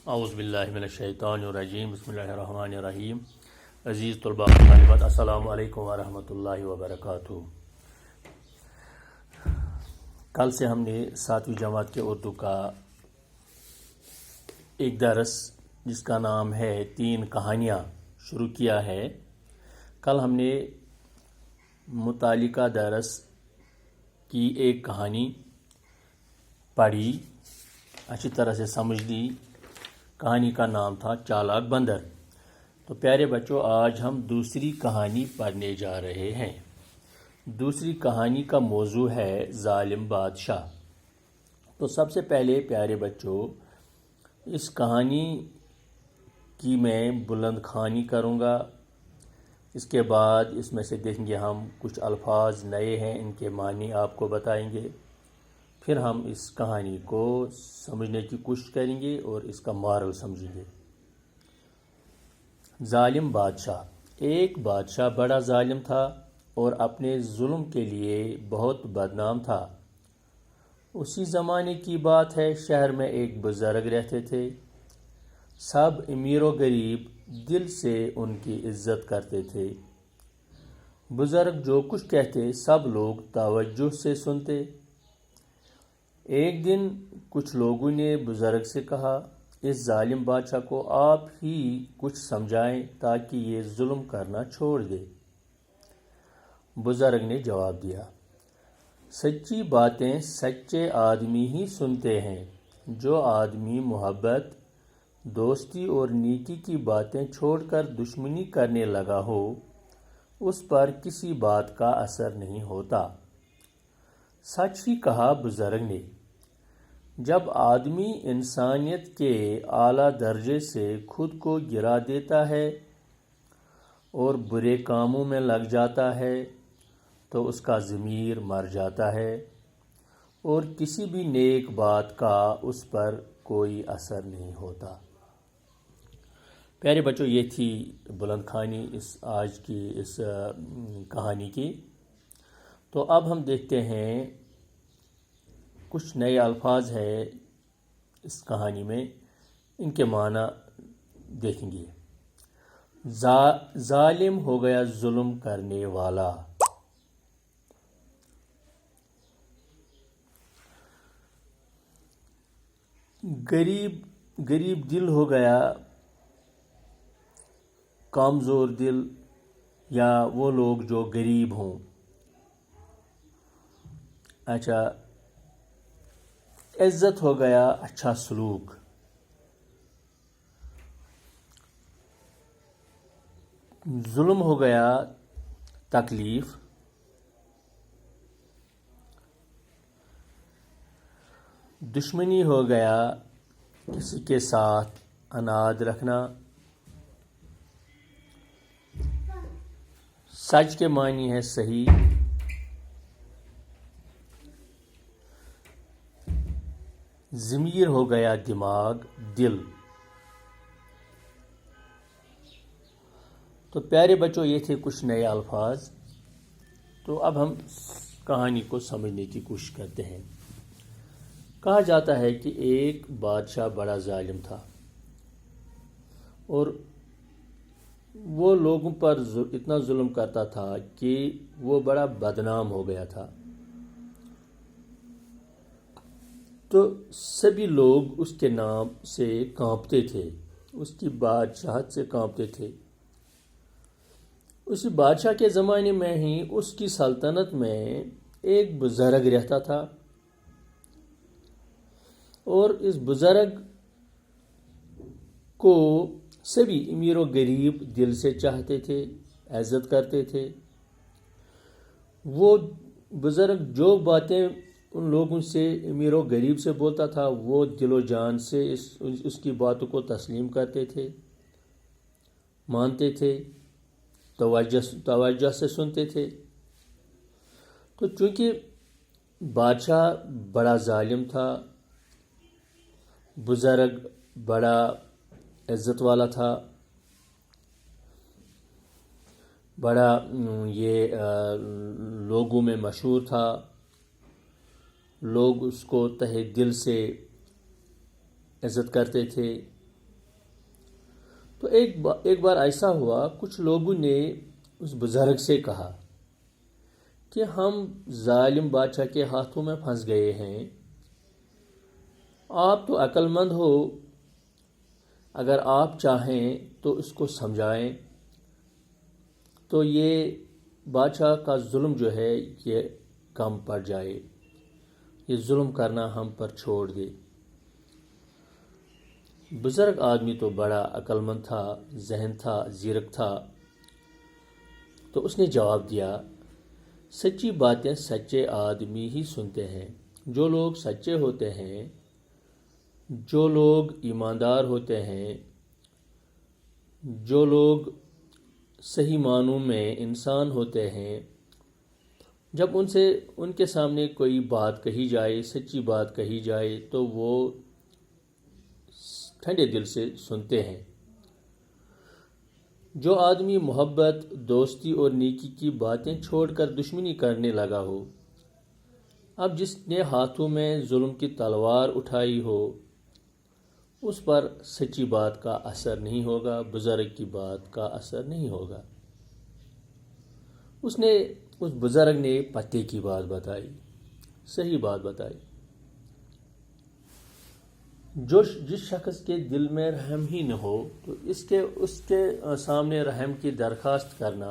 اعوذ باللہ من الشیطان الرجیم بسم اللہ الرحمن الرحیم عزیز طلباء و طالبات السلام علیکم ورحمۃ اللہ وبرکاتہ۔ کل سے ہم نے 7ویں جماعت کے اردو کا ایک درس جس کا نام ہے 3 کہانیاں شروع کیا ہے۔ کل ہم نے متعلقہ درس کی ایک کہانی پڑھی، اچھی طرح سے سمجھ لی۔ کہانی کا نام تھا چالاک بندر۔ تو پیارے بچوں، آج ہم دوسری کہانی پڑھنے جا رہے ہیں۔ دوسری کہانی کا موضوع ہے ظالم بادشاہ۔ تو سب سے پہلے پیارے بچوں، اس کہانی کی میں بلند خوانی کروں گا۔ اس کے بعد اس میں سے دیکھیں گے ہم کچھ الفاظ نئے ہیں، ان کے معنی آپ کو بتائیں گے۔ پھر ہم اس کہانی کو سمجھنے کی کوشش کریں گے اور اس کا مارل سمجھیں گے۔ ظالم بادشاہ۔ ایک بادشاہ بڑا ظالم تھا اور اپنے ظلم کے لیے بہت بدنام تھا۔ اسی زمانے کی بات ہے، شہر میں ایک بزرگ رہتے تھے۔ سب امیر و غریب دل سے ان کی عزت کرتے تھے۔ بزرگ جو کچھ کہتے سب لوگ توجہ سے سنتے۔ ایک دن کچھ لوگوں نے بزرگ سے کہا، اس ظالم بادشاہ کو آپ ہی کچھ سمجھائیں تاکہ یہ ظلم کرنا چھوڑ دے۔ بزرگ نے جواب دیا، سچی باتیں سچے آدمی ہی سنتے ہیں۔ جو آدمی محبت، دوستی اور نیکی کی باتیں چھوڑ کر دشمنی کرنے لگا ہو، اس پر کسی بات کا اثر نہیں ہوتا۔ سچ ہی کہا بزرگ نے۔ جب آدمی انسانیت کے اعلیٰ درجے سے خود کو گرا دیتا ہے اور برے کاموں میں لگ جاتا ہے تو اس کا ضمیر مر جاتا ہے اور کسی بھی نیک بات کا اس پر کوئی اثر نہیں ہوتا۔ پیارے بچوں، یہ تھی بلند خوانی آج کی اس کہانی کی۔ تو اب ہم دیکھتے ہیں کچھ نئے الفاظ ہیں اس کہانی میں، ان کے معنی دیکھیں گے۔ ظالم ہو گیا ظلم کرنے والا۔ غریب دل ہو گیا کمزور دل، یا وہ لوگ جو غریب ہوں۔ اچھا، عزت ہو گیا اچھا سلوک۔ ظلم ہو گیا تکلیف۔ دشمنی ہو گیا کسی کے ساتھ اناد رکھنا۔ سچ کے معنی ہے صحیح۔ ضمیر ہو گیا دماغ، دل۔ تو پیارے بچوں، یہ تھے کچھ نئے الفاظ۔ تو اب ہم کہانی کو سمجھنے کی کوشش کرتے ہیں۔ کہا جاتا ہے کہ ایک بادشاہ بڑا ظالم تھا اور وہ لوگوں پر اتنا ظلم کرتا تھا کہ وہ بڑا بدنام ہو گیا تھا۔ تو سبھی لوگ اس کے نام سے کانپتے تھے، اس کی بادشاہت سے کانپتے تھے۔ اسی بادشاہ کے زمانے میں ہی اس کی سلطنت میں ایک بزرگ رہتا تھا، اور اس بزرگ کو سبھی امیر و غریب دل سے چاہتے تھے، عزت کرتے تھے۔ وہ بزرگ جو باتیں ان لوگوں سے، امیر و غریب سے بولتا تھا، وہ دل و جان سے اس کی باتوں کو تسلیم کرتے تھے، مانتے تھے، توجہ سے سنتے تھے۔ تو چونکہ بادشاہ بڑا ظالم تھا، بزرگ بڑا عزت والا تھا، بڑا یہ لوگوں میں مشہور تھا، لوگ اس کو تہہ دل سے عزت کرتے تھے، تو ایک بار ایسا ہوا، کچھ لوگوں نے اس بزرگ سے کہا کہ ہم ظالم بادشاہ کے ہاتھوں میں پھنس گئے ہیں، آپ تو عقل مند ہو، اگر آپ چاہیں تو اس کو سمجھائیں تو یہ بادشاہ کا ظلم جو ہے یہ کم پڑ جائے، یہ ظلم کرنا ہم پر چھوڑ دے۔ بزرگ آدمی تو بڑا عقل مند تھا، ذہن تھا، زیرک تھا، تو اس نے جواب دیا، سچی باتیں سچے آدمی ہی سنتے ہیں۔ جو لوگ سچے ہوتے ہیں، جو لوگ ایماندار ہوتے ہیں، جو لوگ صحیح معنوں میں انسان ہوتے ہیں، جب ان کے سامنے کوئی بات کہی جائے، سچی بات کہی جائے، تو وہ ٹھنڈے دل سے سنتے ہیں۔ جو آدمی محبت، دوستی اور نیکی کی باتیں چھوڑ کر دشمنی کرنے لگا ہو، اب جس نے ہاتھوں میں ظلم کی تلوار اٹھائی ہو، اس پر سچی بات کا اثر نہیں ہوگا، بزرگ کی بات کا اثر نہیں ہوگا۔ اس بزرگ نے پتے کی بات بتائی، صحیح بات بتائی۔ جس شخص کے دل میں رحم ہی نہ ہو تو اس کے سامنے رحم کی درخواست کرنا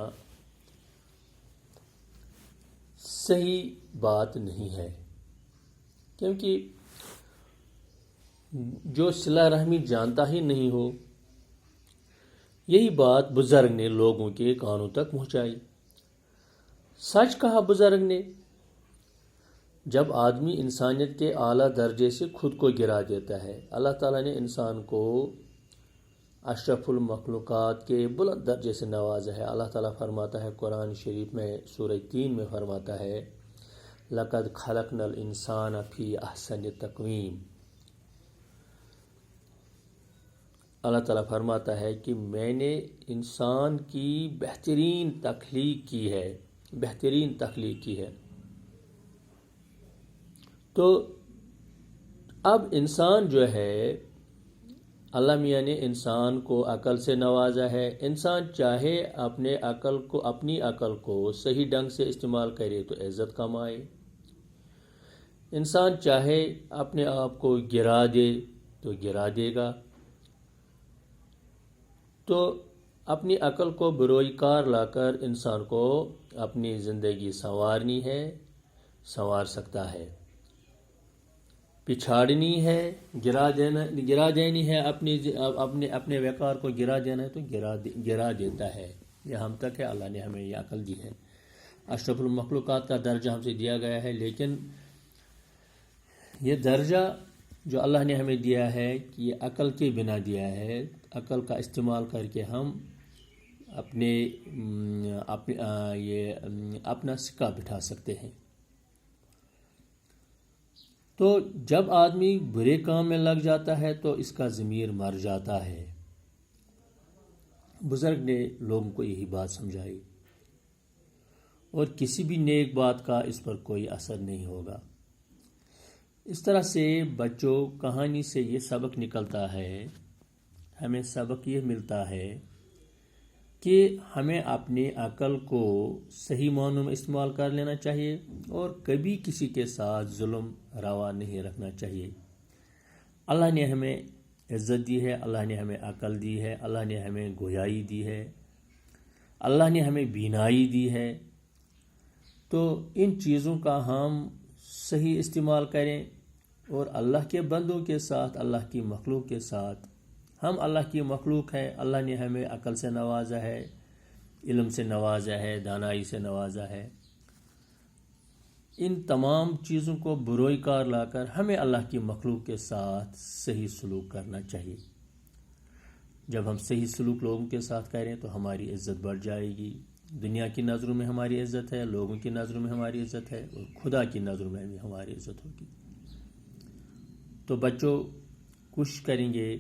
صحیح بات نہیں ہے، کیونکہ جو صلہ رحمی جانتا ہی نہیں ہو، یہی بات بزرگ نے لوگوں کے کانوں تک پہنچائی۔ سچ کہا بزرگ نے، جب آدمی انسانیت کے اعلیٰ درجے سے خود کو گرا دیتا ہے، اللہ تعالیٰ نے انسان کو اشرف المخلوقات کے بلند درجے سے نوازا ہے۔ اللہ تعالیٰ فرماتا ہے قرآن شریف میں سورہ 3 میں فرماتا ہے، لَقَدْ خَلَقْنَا الْإِنسَانَ فِي أَحْسَنِ تَقْوِيمٍ۔ اللہ تعالیٰ فرماتا ہے کہ میں نے انسان کی بہترین تخلیق کی ہے، بہترین تخلیق کی ہے۔ تو اب انسان جو ہے، اللہ میاں نے انسان کو عقل سے نوازا ہے۔ انسان چاہے اپنی عقل کو صحیح ڈھنگ سے استعمال کرے تو عزت کمائے، انسان چاہے اپنے آپ کو گرا دے تو گرا دے گا۔ تو اپنی عقل کو بروئی کار لا کر انسان کو اپنی زندگی سنوارنی ہے، سنوار سکتا ہے۔ پچھاڑنی ہے، گرا دینی ہے، اپنے وقار کو گرا دینا ہے تو گرا دیتا ہے۔ یہ ہم تک ہے، اللہ نے ہمیں یہ عقل دی ہے۔ اشرف المخلوقات کا درجہ ہم سے دیا گیا ہے، لیکن یہ درجہ جو اللہ نے ہمیں دیا ہے کہ یہ عقل کے بنا دیا ہے، عقل کا استعمال کر کے ہم اپنا سکہ بٹھا سکتے ہیں۔ تو جب آدمی برے کام میں لگ جاتا ہے تو اس کا ضمیر مر جاتا ہے۔ بزرگ نے لوگوں کو یہی بات سمجھائی، اور کسی بھی نیک بات کا اس پر کوئی اثر نہیں ہوگا۔ اس طرح سے بچوں، کہانی سے یہ سبق نکلتا ہے، ہمیں سبق یہ ملتا ہے کہ ہمیں اپنی عقل کو صحیح معنوں میں استعمال کر لینا چاہیے، اور کبھی کسی کے ساتھ ظلم روا نہیں رکھنا چاہیے۔ اللہ نے ہمیں عزت دی ہے، اللہ نے ہمیں عقل دی ہے، اللہ نے ہمیں گویائی دی ہے، اللہ نے ہمیں بینائی دی ہے۔ تو ان چیزوں کا ہم صحیح استعمال کریں، اور اللہ کے بندوں کے ساتھ، اللہ کی مخلوق کے ساتھ، ہم اللہ کی مخلوق ہیں، اللہ نے ہمیں عقل سے نوازا ہے، علم سے نوازا ہے، دانائی سے نوازا ہے۔ ان تمام چیزوں کو بروئی کار لا کر ہمیں اللہ کی مخلوق کے ساتھ صحیح سلوک کرنا چاہیے۔ جب ہم صحیح سلوک لوگوں کے ساتھ کریں تو ہماری عزت بڑھ جائے گی، دنیا کی نظروں میں ہماری عزت ہے، لوگوں کی نظروں میں ہماری عزت ہے، اور خدا کی نظروں میں بھی ہماری عزت ہوگی۔ تو بچوں، کوشش کریں گے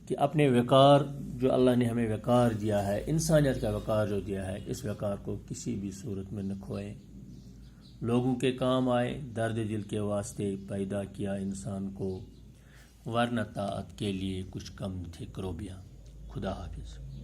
کہ اپنے وقار جو اللہ نے ہمیں وقار دیا ہے، انسانیت کا وقار جو دیا ہے، اس وقار کو کسی بھی صورت میں نہ کھوئیں، لوگوں کے کام آئے۔ درد دل کے واسطے پیدا کیا انسان کو، ورنہ طاعت کے لیے کچھ کم تھے کروبیاں۔ خدا حافظ۔